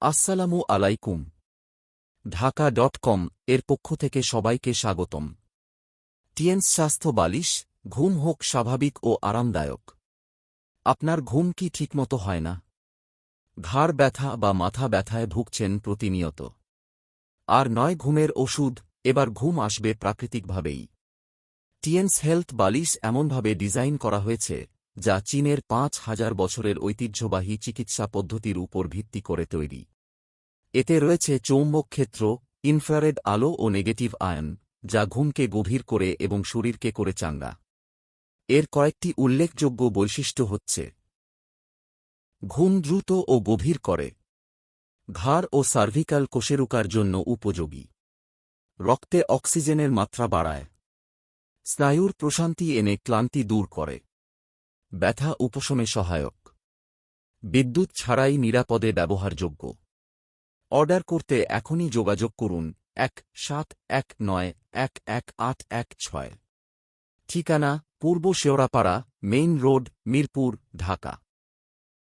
আসসালামু আলাইকুম। ঢাকা.কম এর পক্ষ থেকে সবাইকে স্বাগতম। টিএনস স্বাস্থ্য বালিশ, ঘুম হোক স্বাভাবিক ও আরামদায়ক। আপনার ঘুম কি ঠিকমতো হয় না? ঘাড় ব্যথা বা মাথা ব্যথায় ভুগছেন প্রতিনিয়ত? আর নয় ঘুমের ওষুধ, এবার ঘুম আসবে প্রাকৃতিকভাবেই। টিএনস হেলথ বালিশ এমনভাবে ডিজাইন করা হয়েছে, যা চীনের ৫,০০০ বছরের ঐতিহ্যবাহী চিকিৎসা পদ্ধতির উপর ভিত্তি করে তৈরি। এতে রয়েছে চৌম্বক ক্ষেত্র, ইনফ্রারেড আলো ও নেগেটিভ আয়ন, যা ঘুমকে গভীর করে এবং শরীরকে করে চাঙ্গা। এর কয়েকটি উল্লেখযোগ্য বৈশিষ্ট্য হচ্ছে: ঘুম দ্রুত ও গভীর করে, ঘাড় ও সার্ভিক্যাল কোষেরুকার জন্য উপযোগী, রক্তে অক্সিজেনের মাত্রা বাড়ায়, স্নায়ুর প্রশান্তি এনে ক্লান্তি দূর করে, ব্যথা উপশমে সহায়ক, বিদ্যুৎ ছাড়াই নিরাপদে ব্যবহারযোগ্য। অর্ডার করতে এখনই যোগাযোগ করুন ১৭১৯১১৮16। ঠিকানা: পূর্ব শেওড়াপাড়া, মেইন রোড, মিরপুর, ঢাকা।